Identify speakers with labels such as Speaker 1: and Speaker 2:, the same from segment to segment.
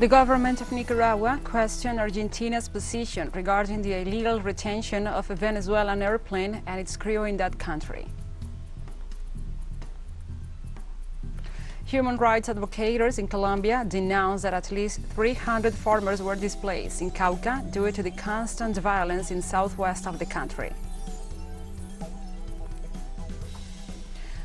Speaker 1: The government of Nicaragua questioned Argentina's position regarding the illegal retention of a Venezuelan airplane and its crew in that country. Human rights advocates in Colombia denounced that at least 300 farmers were displaced in Cauca due to the constant violence in southwest of the country.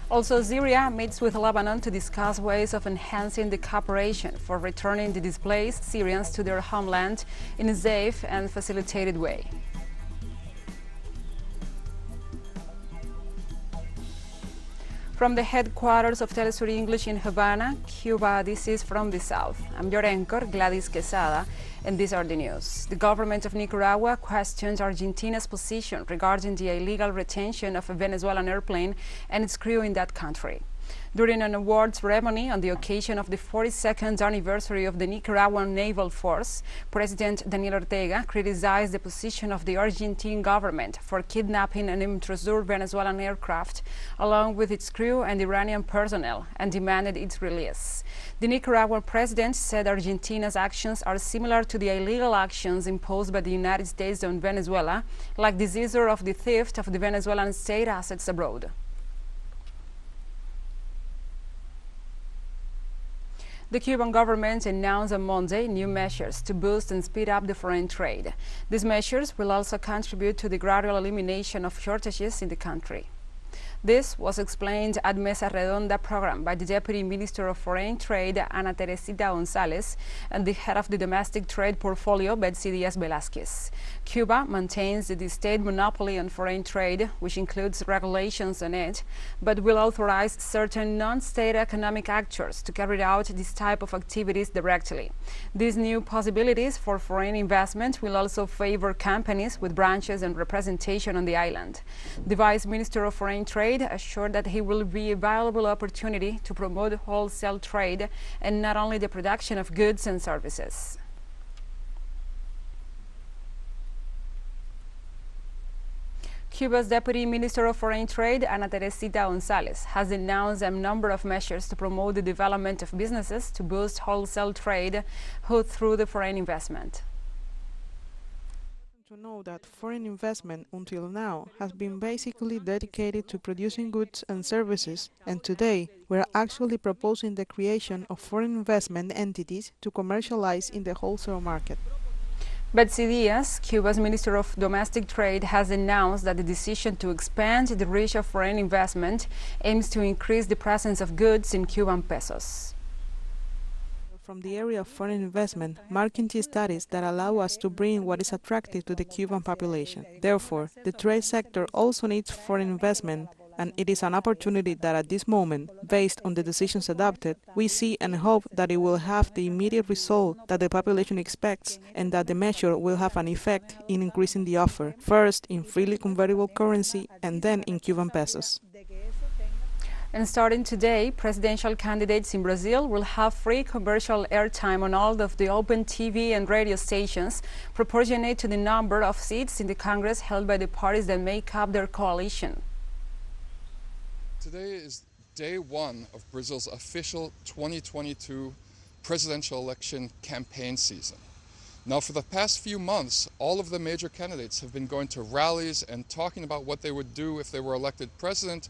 Speaker 1: Also, Syria meets with Lebanon to discuss ways of enhancing the cooperation for returning the displaced Syrians to their homeland in a safe and facilitated way. From the headquarters of TeleSUR English in Havana, Cuba, this is From the South. I'm your anchor, Gladys Quesada, and these are the news. The government of Nicaragua questions Argentina's position regarding the illegal retention of a Venezuelan airplane and its crew in that country. During an awards ceremony on the occasion of the 42nd anniversary of the Nicaraguan Naval Force, President Daniel Ortega criticized the position of the Argentine government for kidnapping an intruder Venezuelan aircraft along with its crew and Iranian personnel and demanded its release. The Nicaraguan president said Argentina's actions are similar to the illegal actions imposed by the United States on Venezuela, like the seizure of the theft of the Venezuelan state assets abroad. The Cuban government announced on Monday new measures to boost and speed up the foreign trade. These measures will also contribute to the gradual elimination of shortages in the country. This was explained at Mesa Redonda program by the Deputy Minister of Foreign Trade, Ana Teresita González, and the head of the Domestic Trade Portfolio, Betsy Díaz Velázquez. Cuba maintains the state monopoly on foreign trade, which includes regulations on it, but will authorize certain non-state economic actors to carry out this type of activities directly. These new possibilities for foreign investment will also favor companies with branches and representation on the island. The Vice Minister of Foreign Trade assured that he will be a valuable opportunity to promote wholesale trade and not only the production of goods and services. Cuba's Deputy Minister of Foreign Trade, Ana Teresita González, has announced a number of measures to promote the development of businesses to boost wholesale trade through the foreign investment.
Speaker 2: To know that foreign investment until now has been basically dedicated to producing goods and services, and today we're actually proposing the creation of foreign investment entities to commercialize in the wholesale market.
Speaker 1: Betsy Díaz, Cuba's Minister of Domestic Trade, has announced that the decision to expand the reach of foreign investment aims to increase the presence of goods in Cuban pesos.
Speaker 2: From the area of foreign investment, marking key studies that allow us to bring what is attractive to the Cuban population. Therefore, the trade sector also needs foreign investment, and it is an opportunity that at this moment, based on the decisions adopted, we see and hope that it will have the immediate result that the population expects and that the measure will have an effect in increasing the offer, first in freely convertible currency and then in Cuban pesos.
Speaker 1: And starting today, presidential candidates in Brazil will have free commercial airtime on all of the open TV and radio stations, proportionate to the number of seats in the Congress held by the parties that make up their coalition.
Speaker 3: Today is day one of Brazil's official 2022 presidential election campaign season. Now, for the past few months, all of the major candidates have been going to rallies and talking about what they would do if they were elected president.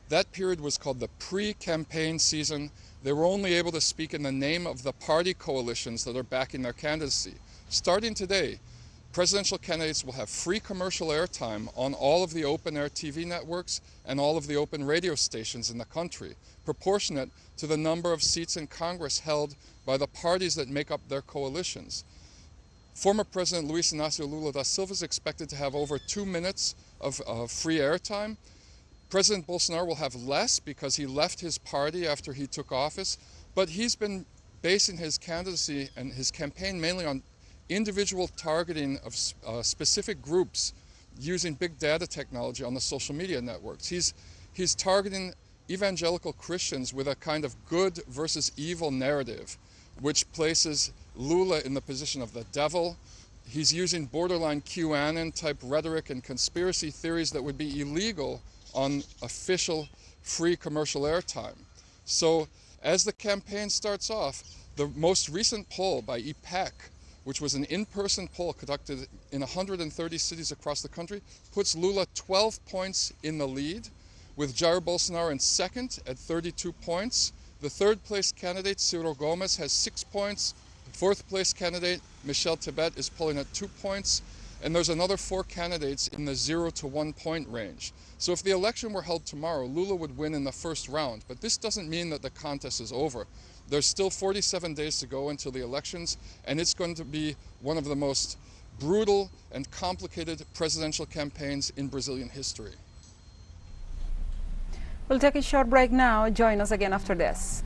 Speaker 3: That period was called the pre-campaign season. They were only able to speak in the name of the party coalitions that are backing their candidacy. Starting today, presidential candidates will have free commercial airtime on all of the open-air TV networks and all of the open radio stations in the country, proportionate to the number of seats in Congress held by the parties that make up their coalitions. Former President Luiz Inácio Lula da Silva is expected to have over 2 minutes of free airtime. President Bolsonaro will have less because he left his party after he took office, but he's been basing his candidacy and his campaign mainly on individual targeting of specific groups using big data technology on the social media networks. He's targeting evangelical Christians with a kind of good versus evil narrative, which places Lula in the position of the devil. He's using borderline QAnon type rhetoric and conspiracy theories that would be illegal on official free commercial airtime. So as the campaign starts off, The most recent poll by IPEC, which was an in-person poll conducted in 130 cities across the country, puts Lula 12 points in the lead, with Jair Bolsonaro in second at 32 points. The third place candidate, Ciro Gomez, has 6 points. Fourth place candidate, Michel Tebet, is polling at 2 points. And there's another 4 candidates in the 0 to 1 point range. So if the election were held tomorrow, Lula would win in the first round. But this doesn't mean that the contest is over. There's still 47 days to go until the elections, and it's going to be one of the most brutal and complicated presidential campaigns in Brazilian history.
Speaker 1: We'll take a short break now. Join us again after this.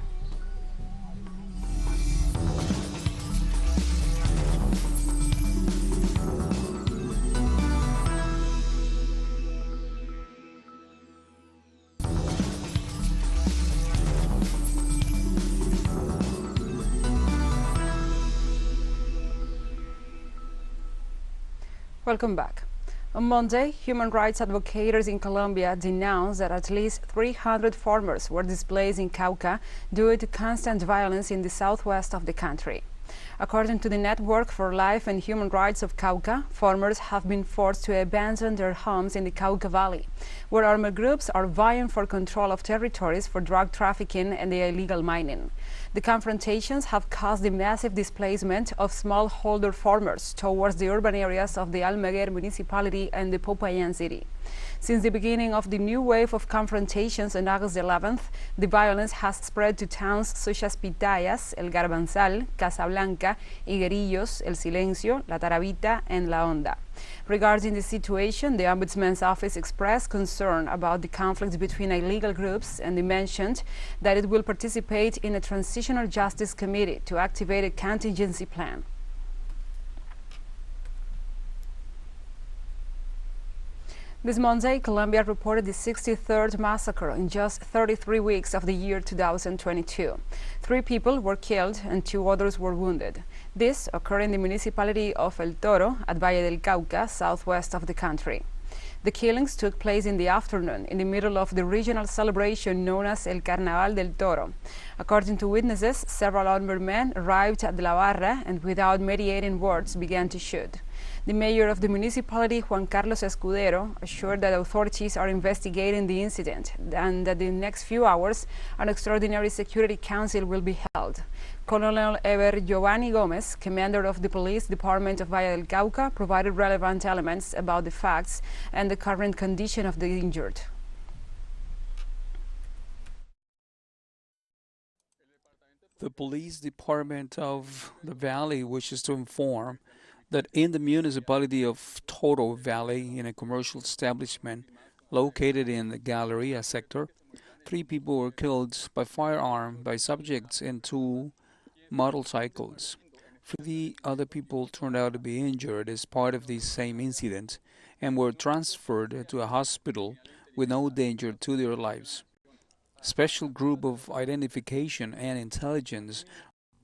Speaker 1: Welcome back. On Monday, human rights advocates in Colombia denounced that at least 300 farmers were displaced in Cauca due to constant violence in the southwest of the country. According to the Network for Life and Human Rights of Cauca, farmers have been forced to abandon their homes in the Cauca Valley, where armed groups are vying for control of territories for drug trafficking and the illegal mining. The confrontations have caused the massive displacement of smallholder farmers towards the urban areas of the Almaguer municipality and the Popayan city. Since the beginning of the new wave of confrontations on August 11th, the violence has spread to towns such as Pitayas, El Garbanzal, Casablanca, Higuerillos, El Silencio, La Tarabita, and La Honda. Regarding the situation, the Ombudsman's office expressed concern about the conflict between illegal groups and mentioned that it will participate in a transitional justice committee to activate a contingency plan. This Monday, Colombia reported the 63rd massacre in just 33 weeks of the year 2022. 3 people were killed and 2 others were wounded. This occurred in the municipality of El Toro at Valle del Cauca, southwest of the country. The killings took place in the afternoon, in the middle of the regional celebration known as El Carnaval del Toro. According to witnesses, several armed men arrived at La Barra and without mediating words began to shoot. The mayor of the municipality, Juan Carlos Escudero, assured that authorities are investigating the incident and that in the next few hours an extraordinary security council will be held. Colonel Eber Giovanni Gomez, commander of the police department of Valle del Cauca, provided relevant elements about the facts and the current condition of the injured.
Speaker 4: The police department of the valley wishes to inform that in the municipality of Toro Valley, in a commercial establishment located in the Galleria sector, 3 people were killed by firearm by subjects in 2 motorcycles. 3 other people turned out to be injured as part of this same incident and were transferred to a hospital with no danger to their lives. A special group of identification and intelligence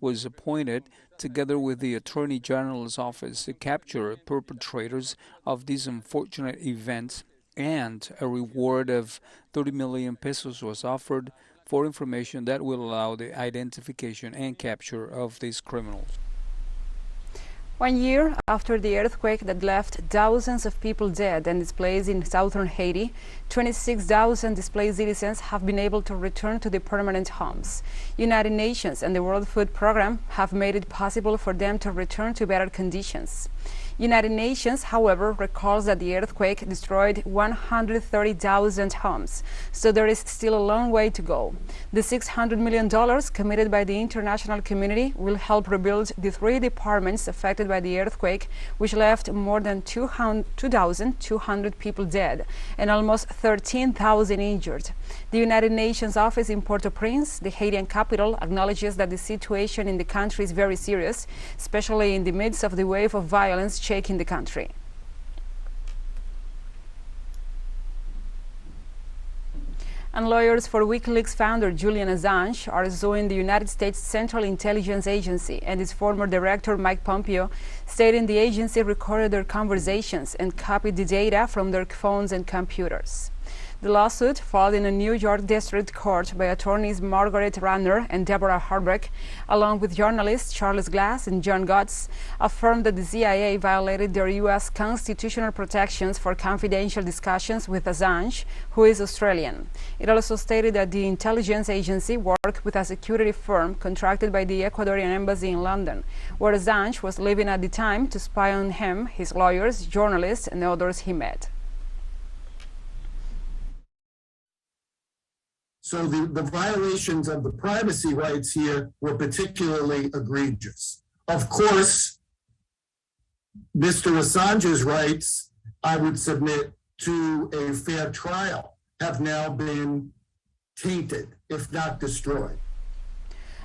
Speaker 4: was appointed together with the Attorney General's office to capture perpetrators of this unfortunate event, and a reward of 30 million pesos was offered for information that will allow the identification and capture of these criminals.
Speaker 1: 1 year after the earthquake that left thousands of people dead and displaced in southern Haiti, 26,000 displaced citizens have been able to return to their permanent homes. United Nations and the World Food Programme have made it possible for them to return to better conditions. United Nations, however, recalls that the earthquake destroyed 130,000 homes, so there is still a long way to go. The $600 million committed by the international community will help rebuild the 3 departments affected by the earthquake, which left more than 2,200 people dead and almost 13,000 injured. The United Nations office in Port-au-Prince, the Haitian capital, acknowledges that the situation in the country is very serious, especially in the midst of the wave of violence shaking the country. And lawyers for WikiLeaks founder Julian Assange are suing the United States Central Intelligence Agency and its former director Mike Pompeo, stating the agency recorded their conversations and copied the data from their phones and computers. The lawsuit, filed in a New York District Court by attorneys Margaret Ranner and Deborah Harbeck, along with journalists Charles Glass and John Gotts, affirmed that the CIA violated their U.S. constitutional protections for confidential discussions with Assange, who is Australian. It also stated that the intelligence agency worked with a security firm contracted by the Ecuadorian embassy in London, where Assange was living at the time, to spy on him, his lawyers, journalists, and others he met.
Speaker 5: So the violations of the privacy rights here were particularly egregious. Of course, Mr. Assange's rights, I would submit, to a fair trial have now been tainted, if not destroyed.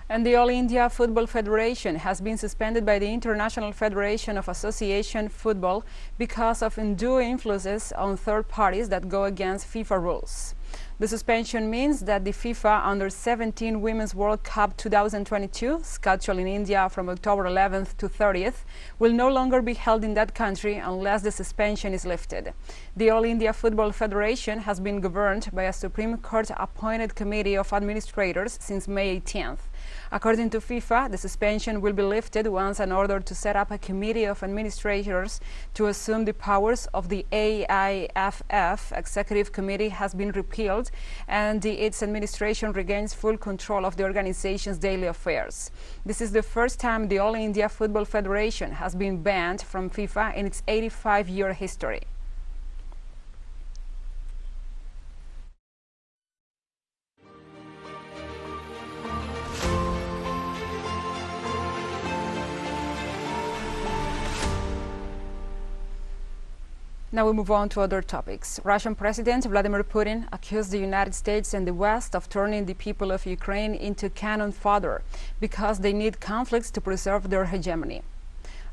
Speaker 1: And the All India Football Federation has been suspended by the International Federation of Association Football because of undue influences on third parties that go against FIFA rules. The suspension means that the FIFA Under-17 Women's World Cup 2022, scheduled in India from October 11th to 30th, will no longer be held in that country unless the suspension is lifted. The All India Football Federation has been governed by a Supreme Court-appointed committee of administrators since May 18th. According to FIFA, the suspension will be lifted once an order to set up a committee of administrators to assume the powers of the AIFF Executive Committee has been repealed and its administration regains full control of the organization's daily affairs. This is the first time the All India Football Federation has been banned from FIFA in its 85-year history. Now we move on to other topics. Russian President Vladimir Putin accused the United States and the West of turning the people of Ukraine into cannon fodder because they need conflicts to preserve their hegemony.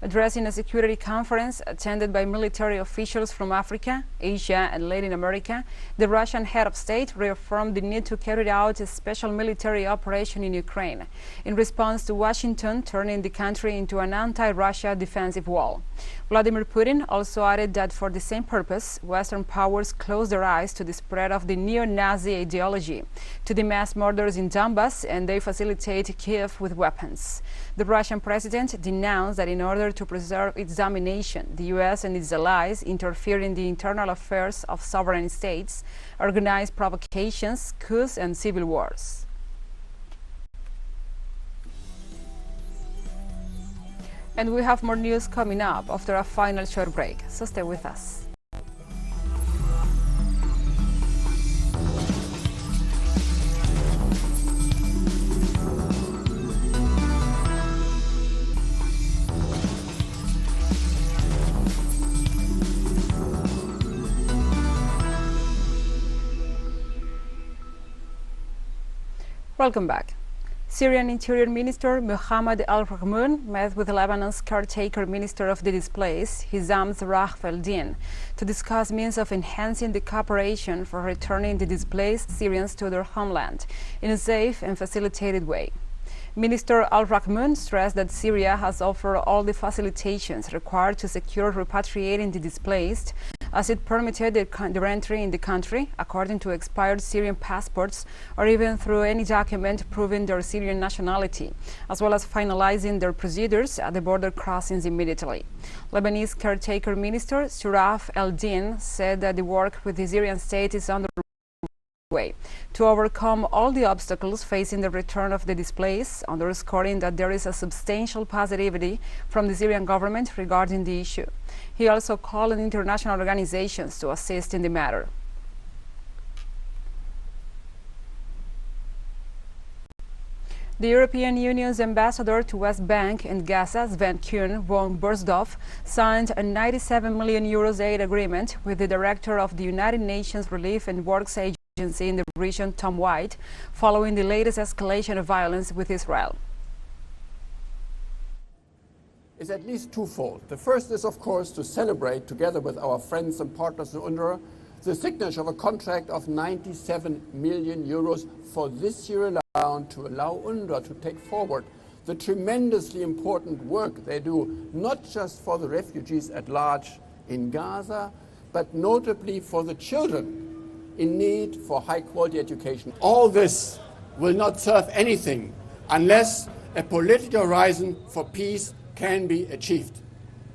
Speaker 1: Addressing a security conference attended by military officials from Africa, Asia, and Latin America, the Russian head of state reaffirmed the need to carry out a special military operation in Ukraine in response to Washington turning the country into an anti-Russia defensive wall. Vladimir Putin also added that for the same purpose, Western powers closed their eyes to the spread of the neo-Nazi ideology, to the mass murders in Donbass, and they facilitate Kiev with weapons. The Russian president denounced that in order to preserve its domination, the U.S. and its allies interfere in the internal affairs of sovereign states, organize provocations, coups, and civil wars. And we have more news coming up after a final short break, so stay with us. Welcome back. Syrian Interior Minister Mohammed al-Rahmoun met with Lebanon's caretaker Minister of the Displaced, Hizam Zarrah al-Din, to discuss means of enhancing the cooperation for returning the displaced Syrians to their homeland in a safe and facilitated way. Minister al-Rahmoun stressed that Syria has offered all the facilitations required to secure repatriating the displaced, as it permitted their entry in the country according to expired Syrian passports or even through any document proving their Syrian nationality, as well as finalizing their procedures at the border crossings immediately. Lebanese caretaker Minister Zarrah al-Din said that the work with the Syrian state is underway to overcome all the obstacles facing the return of the displaced, underscoring that there is a substantial positivity from the Syrian government regarding the issue. He also called on international organizations to assist in the matter. The European Union's ambassador to West Bank and Gaza, Sven Kuhn von Borsdorf, signed a €97 million aid agreement with the director of the United Nations Relief and Works Agency in the region, Tom White, following the latest escalation of violence with Israel.
Speaker 6: Is at least twofold. The first is, of course, to celebrate, together with our friends and partners in UNRWA, the signature of a contract of €97 million for this year alone to allow UNRWA to take forward the tremendously important work they do, not just for the refugees at large in Gaza, but notably for the children in need for high-quality education. All this will not serve anything unless a political horizon for peace can be achieved.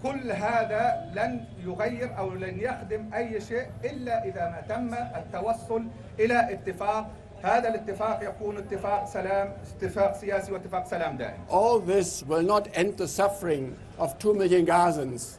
Speaker 7: كل هذا لن يغير أو لن يخدم أي شيء إلا إذا ما تم التوصل إلى اتفاق. هذا الاتفاق يكون اتفاق سلام، اتفاق سياسي واتفاق سلام دائم.
Speaker 6: All this will not end the suffering of 2 million Gazans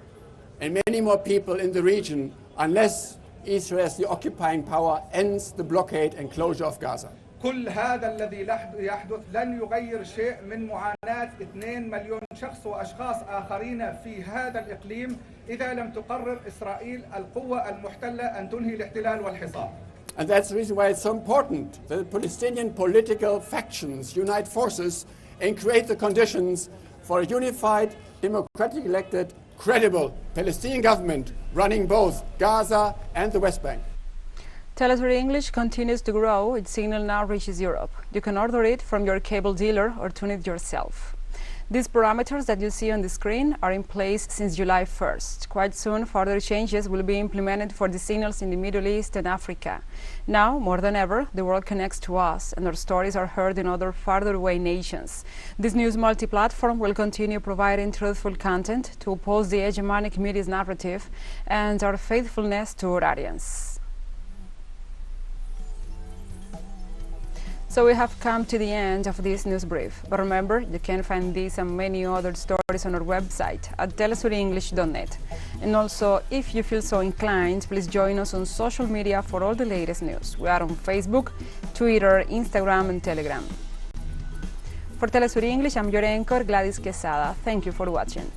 Speaker 6: and many more people in the region unless Israel, as the occupying power, ends the blockade and closure of Gaza.
Speaker 7: كل هذا الذي يحدث لن يغير شيء من معاناة 2 مليون شخص وأشخاص آخرين في هذا الإقليم إذا لم تقرر إسرائيل القوة المحتلة أن تنهي الاحتلال والحصار.
Speaker 6: And that's the reason why it's so important that the Palestinian political factions unite forces and create the conditions for a unified, democratically elected, credible Palestinian government running both Gaza and the West Bank.
Speaker 1: TeleSUR English continues to grow. Its signal now reaches Europe. You can order it from your cable dealer or tune it yourself. These parameters that you see on the screen are in place since July 1st. Quite soon, further changes will be implemented for the signals in the Middle East and Africa. Now, more than ever, the world connects to us, and our stories are heard in other farther away nations. This news multi-platform will continue providing truthful content to oppose the hegemonic media's narrative and our faithfulness to our audience. So we have come to the end of this news brief. But remember, you can find these and many other stories on our website at telesurenglish.net. And also, if you feel so inclined, please join us on social media for all the latest news. We are on Facebook, Twitter, Instagram, and Telegram. For TeleSUR English, I'm your anchor, Gladys Quesada. Thank you for watching.